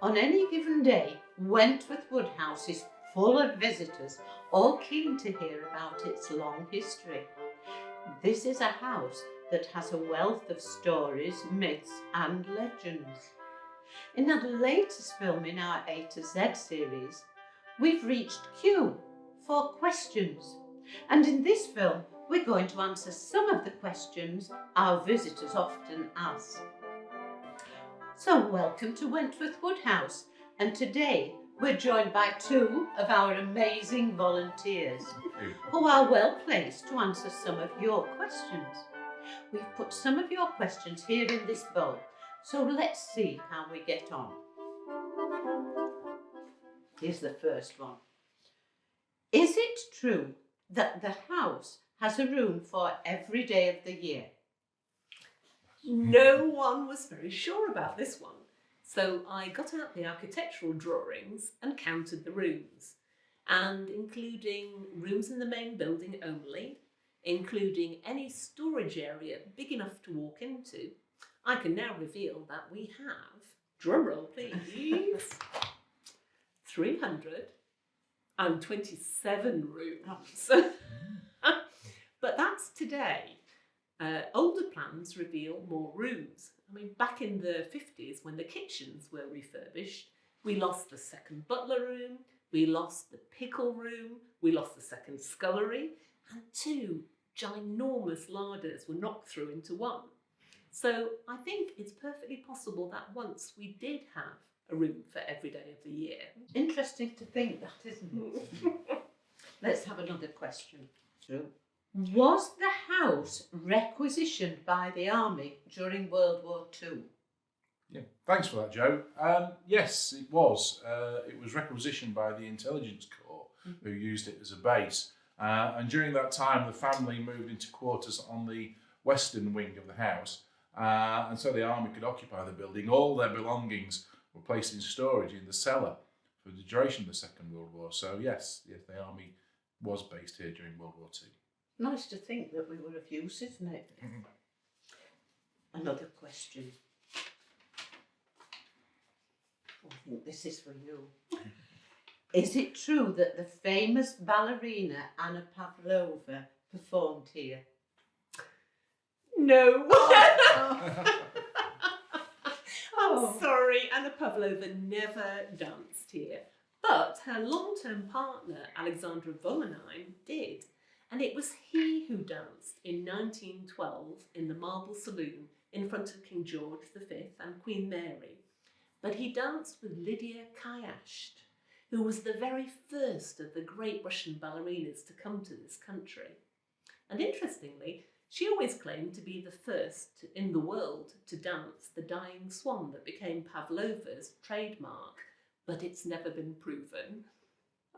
On any given day, Wentworth Woodhouse is full of visitors, all keen to hear about its long history. This is a house that has a wealth of stories, myths and legends. In the latest film in our A to Z series, we've reached Q for questions. And in this film, we're going to answer some of the questions our visitors often ask. So welcome to Wentworth Woodhouse, and today we're joined by two of our amazing volunteers who are well placed to answer some of your questions. We've put some of your questions here in this bowl, so let's see how we get on. Here's the first one. Is it true that the house has a room for every day of the year? No one was very sure about this one, so I got out the architectural drawings and counted the rooms, and including rooms in the main building only, including any storage area big enough to walk into, I can now reveal that we have, drumroll please, 327 rooms. But that's today. Older plans reveal more rooms. I mean, back in the 50s, when the kitchens were refurbished, we lost the second butler room, we lost the pickle room, we lost the second scullery, and two ginormous larders were knocked through into one. So I think it's perfectly possible that once we did have a room for every day of the year. Interesting to think that, isn't it? Let's have another question. True. Was the house requisitioned by the army during World War II? Yeah, thanks for that, Joe. Yes, it was. It was requisitioned by the Intelligence Corps, who used it as a base. And during that time, the family moved into quarters on the western wing of the house, and so the army could occupy the building. All their belongings were placed in storage in the cellar for the duration of the Second World War. So yes, the army was based here during World War II. Nice to think that we were of use, isn't it? Another question. I think this is for you. Is it true that the famous ballerina Anna Pavlova performed here? No. I'm sorry, Anna Pavlova never danced here, but her long-term partner, Alexandra Voronine, did. And it was he who danced in 1912 in the Marble Saloon in front of King George V and Queen Mary. But he danced with Lydia Kyasht, who was the very first of the great Russian ballerinas to come to this country. And interestingly, she always claimed to be the first in the world to dance the dying swan that became Pavlova's trademark, but it's never been proven.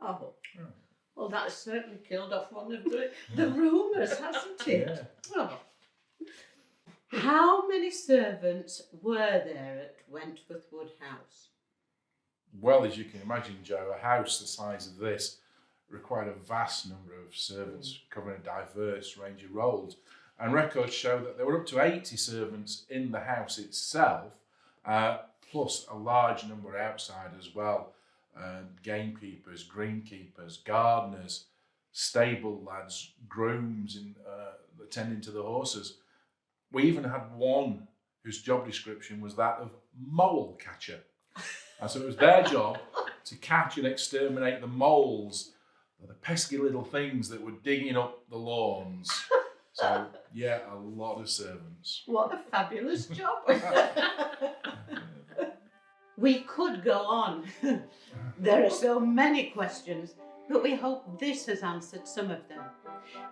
Oh. Well, that's certainly killed off one of the rumours, hasn't it? Yeah. Oh. How many servants were there at Wentworth Woodhouse? Well, as you can imagine, Joe, a house the size of this required a vast number of servants covering a diverse range of roles. And records show that there were up to 80 servants in the house itself, plus a large number outside as well. Gamekeepers, greenkeepers, gardeners, stable lads, grooms attending to the horses. We even had one whose job description was that of mole catcher. And so it was their job to catch and exterminate the moles, the pesky little things that were digging up the lawns. So, yeah, a lot of servants. What a fabulous job. We could go on. There are so many questions, but we hope this has answered some of them.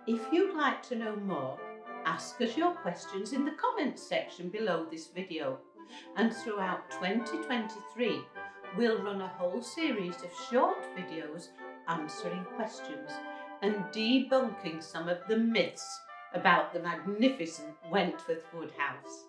If you'd like to know more, ask us your questions in the comments section below this video. And throughout 2023, we'll run a whole series of short videos answering questions and debunking some of the myths about the magnificent Wentworth Woodhouse.